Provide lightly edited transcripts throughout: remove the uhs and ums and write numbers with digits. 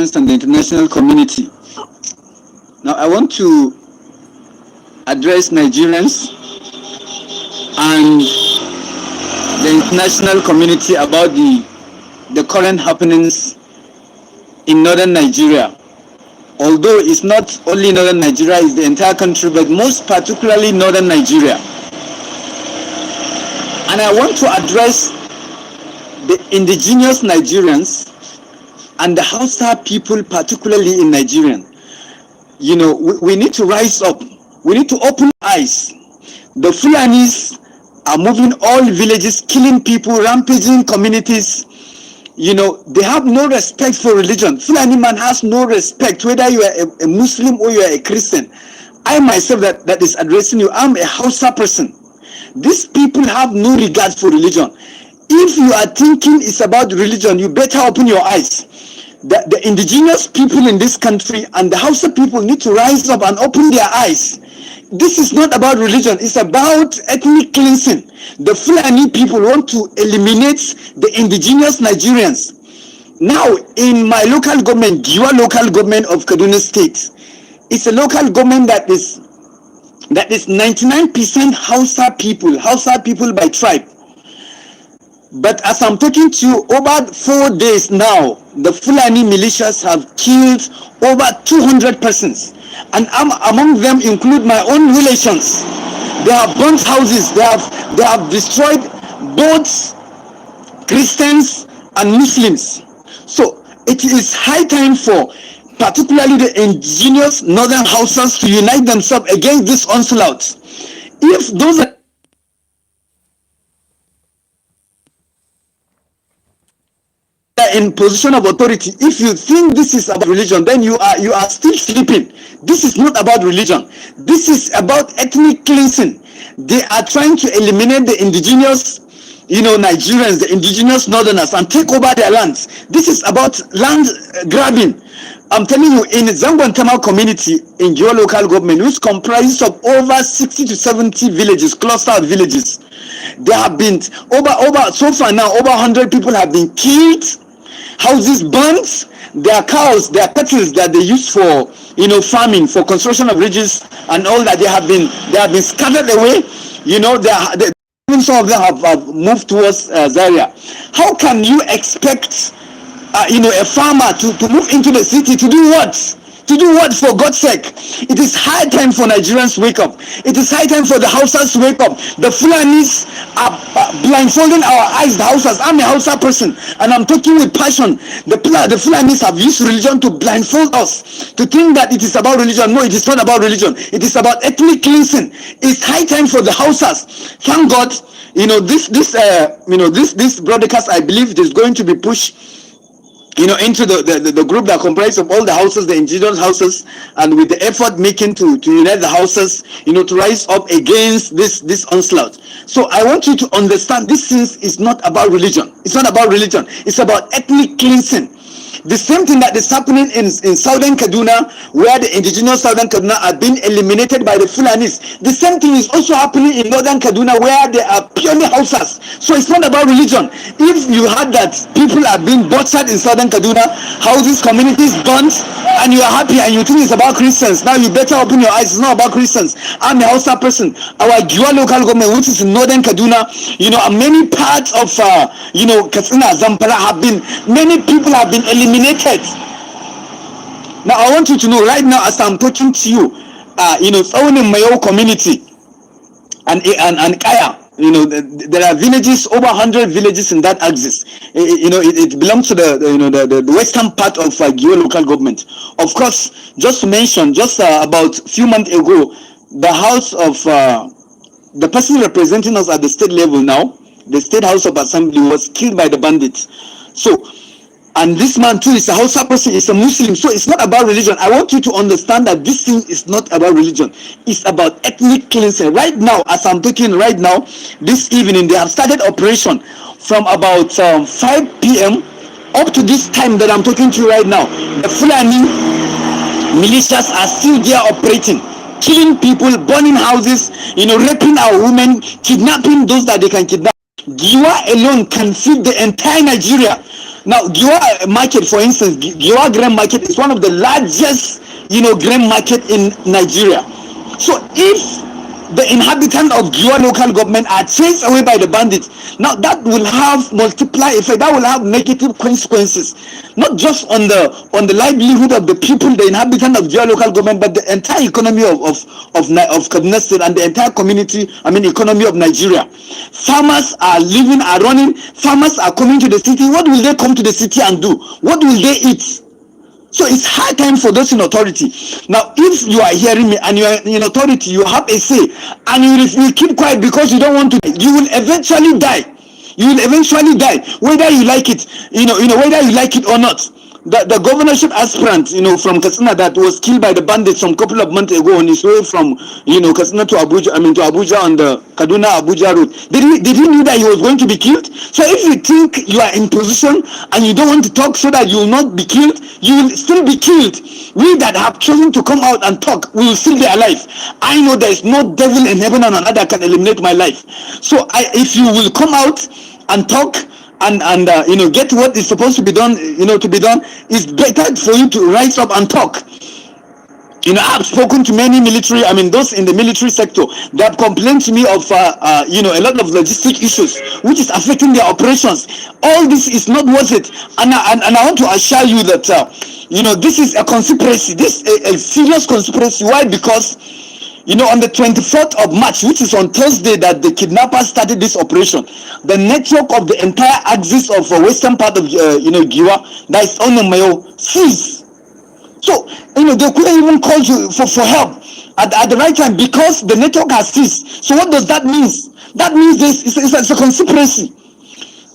Nigerians and the international community. Now, I want to address Nigerians and the international community about the current happenings in northern Nigeria. Although it's not only northern Nigeria, it's the entire country, but most particularly northern Nigeria. And I want to address the indigenous Nigerians and the Hausa people, particularly in Nigeria. You know, we need to rise up. We need to open eyes. The Fulanis are moving all villages, killing people, rampaging communities. You know, they have no respect for religion. Fulani man has no respect, whether you are a Muslim or you are a Christian. I myself that is addressing you, I'm a Hausa person. These people have no regard for religion. If you are thinking it's about religion, you better open your eyes. The indigenous people in this country and the Hausa people need to rise up and open their eyes. This is not about religion, it's about ethnic cleansing. The Fulani people want to eliminate the indigenous Nigerians. Now, in my local government, Giwa local government of Kaduna State, it's a local government that is 99% Hausa people by tribe. But as I'm talking to you, over 4 days now, the Fulani militias have killed over 200 persons. And among them include my own relations. They have burnt houses. They have destroyed both Christians and Muslims. So it is high time for particularly the indigenous northern Hausas to unite themselves against this onslaught. If those are in position of authority, if you think this is about religion, then you are still sleeping. This is not about religion. This is about ethnic cleansing. They are trying to eliminate the indigenous, Nigerians, the indigenous northerners, and take over their lands. This is about land grabbing. I'm telling you, in Zangwantama community in your local government, which comprises of over 60 to 70 villages, clustered villages, there have been so far now over 100 people have been killed, houses burnt, their cows, their cattle that they use for farming, for construction of bridges and all that, they have been scattered away. Even some of them have moved towards Zaria. How can you expect a farmer to move into the city to do what? To do what, for God's sake? It is high time for Nigerians to wake up. It is high time for the Hausas to wake up. The Fulanis are blindfolding our eyes, the Hausas. I'm a Hausa person and I'm talking with passion. The Fulanis have used religion to blindfold us, to think that it is about religion. No, it is not about religion. It is about ethnic cleansing. It's high time for the Hausas. Thank God, this broadcast, I believe it is going to be pushed into the group that comprises of all the houses, the indigenous houses, and with the effort making to unite the houses, to rise up against this onslaught. So I want you to understand this is not about religion. It's not about religion. It's about ethnic cleansing. The same thing that is happening in southern Kaduna, where the indigenous southern Kaduna are being eliminated by the Fulanis. The same thing is also happening in northern Kaduna, where they are purely Hausas. So it's not about religion. If you heard that people are being butchered in southern Kaduna, houses, communities burnt, and you are happy and you think it's about Christians, now you better open your eyes. It's not about Christians. I'm a Hausa person. Our Giwa local government, which is in northern Kaduna, and many parts of Katsina, Zampara many people have been eliminated. Now I want you to know right now, as I'm talking to you, only in my own community and Kaya, there are villages, over 100 villages in that axis. It belongs to the western part of Gio local government. Of course, just to mention, about a few months ago, the house of the person representing us at the state level now, the State House of Assembly, was killed by the bandits. So, and this man too is a Hausa person, is a Muslim. So it's not about religion. I want you to understand that this thing is not about religion. It's about ethnic cleansing. Right now, as I'm talking right now, this evening, they have started operation from about 5 p.m. up to this time that I'm talking to you right now. The Fulani militias are still there operating, killing people, burning houses, raping our women, kidnapping those that they can kidnap. Giwa alone can feed the entire Nigeria. Now, Giwa market, for instance, Giwa grain market is one of the largest, grain market in Nigeria. So if the inhabitants of Giwa local government are chased away by the bandits, now that will have multiply effect. That will have negative consequences, not just on the livelihood of the people, the inhabitants of Giwa local government, but the entire economy of Kaduna State and the entire community. I mean, economy of Nigeria. Farmers are living, are running. Farmers are coming to the city. What will they come to the city and do? What will they eat? So it's high time for those in authority. Now, if you are hearing me and you are in authority, you have a say, and you keep quiet because you don't want to, you will eventually die. You will eventually die, whether you like it, whether you like it or not. The governorship aspirant, from Katsina that was killed by the bandits some couple of months ago on his way from, Katsina to Abuja, to Abuja on the Kaduna-Abuja road. Did he know that he was going to be killed? So if you think you are in position and you don't want to talk so that you will not be killed, you will still be killed. We that have chosen to come out and talk, we will still be alive. I know there is no devil in heaven and on earth that can eliminate my life. So if you will come out and talk, and get what is supposed to be done, to be done, it's better for you to rise up and talk. I've spoken to many military, those in the military sector that complain to me of, a lot of logistic issues, which is affecting their operations. All this is not worth it. And I want to assure you that, this is a conspiracy. This is a serious conspiracy. Why? Because on the 24th of March, which is on Thursday, that the kidnappers started this operation, the network of the entire axis of western part of, Giwa, that is on the Mayo, ceased. So, they couldn't even call for help at the right time because the network has ceased. So what does that mean? That means it's a conspiracy.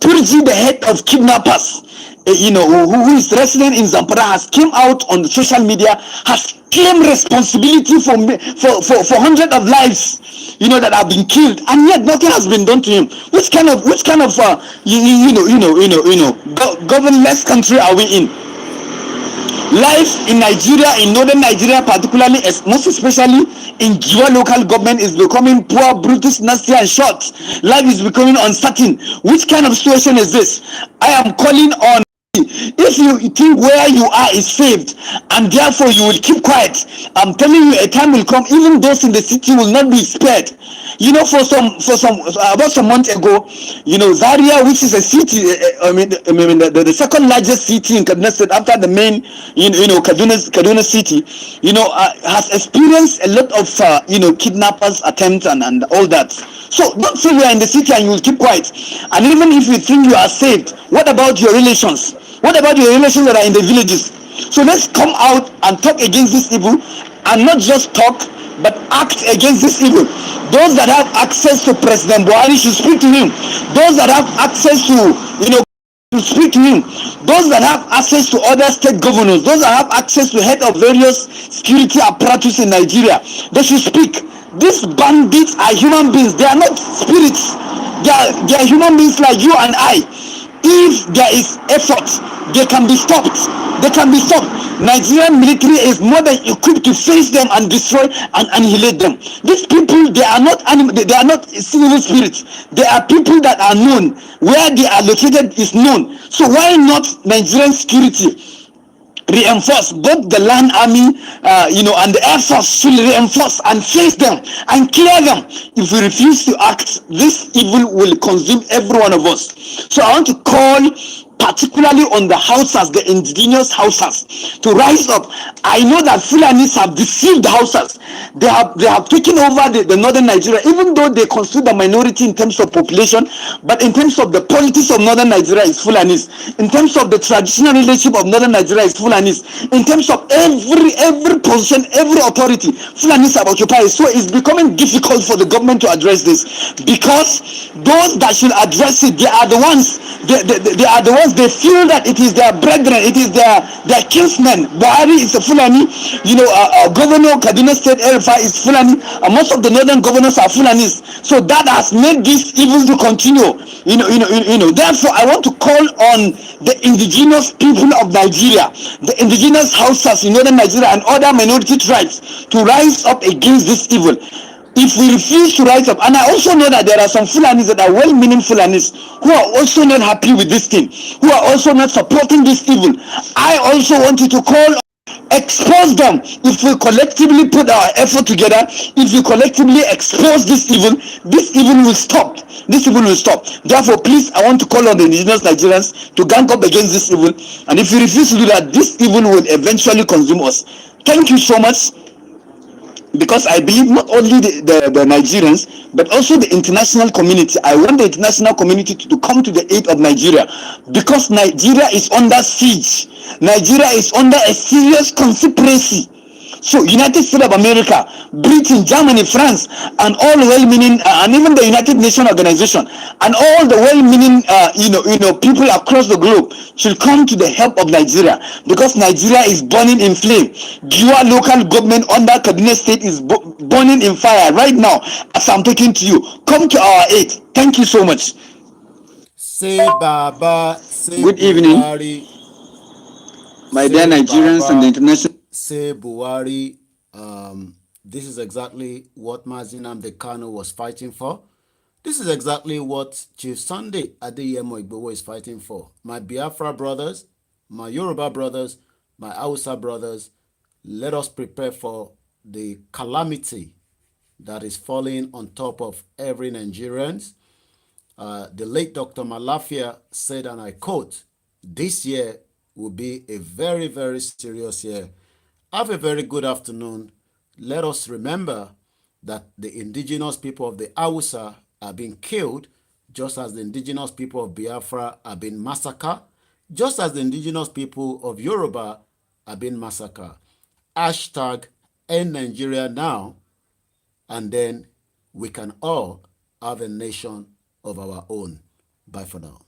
Turji, the head of kidnappers, who is resident in Zamfara, has came out on the social media, has claimed responsibility for hundreds of lives, that have been killed, and yet nothing has been done to him. Which kind of governless country are we in? Life in Nigeria, in northern Nigeria particularly, most especially in Giwa local government, is becoming poor, brutal, nasty and short. Life is becoming uncertain. Which kind of situation is this? I am calling on, if you think where you are is saved and therefore you will keep quiet, I'm telling you, a time will come, even those in the city will not be spared. About some months ago, Zaria, which is a city, the second largest city in Kaduna State after the main, Kaduna city, has experienced a lot of, kidnappers attempts and all that. So don't say you are in the city and you will keep quiet. And even if you think you are saved, what about your relations? What about your relations that are in the villages? So let's come out and talk against this evil, and not just talk, but act against this evil. Those that have access to President Buhari should speak to him. Those that have access to, to speak to him. Those that have access to other state governors, those that have access to head of various security apparatus in Nigeria, they should speak. These bandits are human beings. They are not spirits. They are human beings like you and I. If there is effort, they can be stopped. They can be stopped. Nigerian military is more than equipped to face them and destroy and annihilate them. These people, they are not they are not civil spirits. They are people that are known. Where they are located is known. So why not Nigerian security reinforce? Both the land army, and the air force should reinforce and face them and clear them. If we refuse to act, this evil will consume every one of us. So I want to call particularly on the Hausas, the indigenous Hausas, to rise up. I know that Fulanis have deceived the Hausas. They have taken over the northern Nigeria, even though they constitute the minority in terms of population, but in terms of the politics of northern Nigeria is Fulanis. In terms of the traditional relationship of northern Nigeria is Fulanis. In terms of every position, every authority, Fulanis have occupied. So it's becoming difficult for the government to address this, because those that should address it, they are the ones. They are the ones. They feel that it is their brethren, it is their kinsmen. Buhari is a Fulani, Governor Kaduna State Elfa is Fulani, and most of the northern governors are Fulanis. So that has made this evil to continue. Therefore, I want to call on the indigenous people of Nigeria, the indigenous Hausas in northern Nigeria and other minority tribes, to rise up against this evil. If we refuse to rise up, and I also know that there are some Fulanis that are well-meaning Fulanis who are also not happy with this thing, who are also not supporting this evil. I also want you to call, expose them. If we collectively put our effort together, if we collectively expose this evil will stop. This evil will stop. Therefore, please, I want to call on the indigenous Nigerians to gang up against this evil. And if you refuse to do that, this evil will eventually consume us. Thank you so much, because I believe not only the Nigerians but also the international community. I want the international community to come to the aid of Nigeria, because Nigeria is under siege. Nigeria is under a serious conspiracy. So United States of America, Britain, Germany, France, and all well-meaning, and even the United Nations Organization, and all the well-meaning, people across the globe should come to the help of Nigeria, because Nigeria is burning in flame. Your local government under Kaduna State is burning in fire right now as I'm talking to you. Come to our aid. Thank you so much. Say Baba, say Good evening, Buhari, my dear say Nigerians and the Baba, international. say Buhari. This is exactly what Mazi Nnamdi Kanu was fighting for. This is exactly what Chief Sunday Adeyemo Igboho is fighting for. My Biafra brothers, my Yoruba brothers, my Hausa brothers, let us prepare for the calamity that is falling on top of every Nigerian. The late Dr. Malafia said, and I quote, "This year will be a very, very serious year." Have a very good afternoon. Let us remember that the indigenous people of the Hausa are being killed, just as the indigenous people of Biafra are being massacred, just as the indigenous people of Yoruba are being massacred. Hashtag End Nigeria Now, and then we can all have a nation of our own. Bye for now.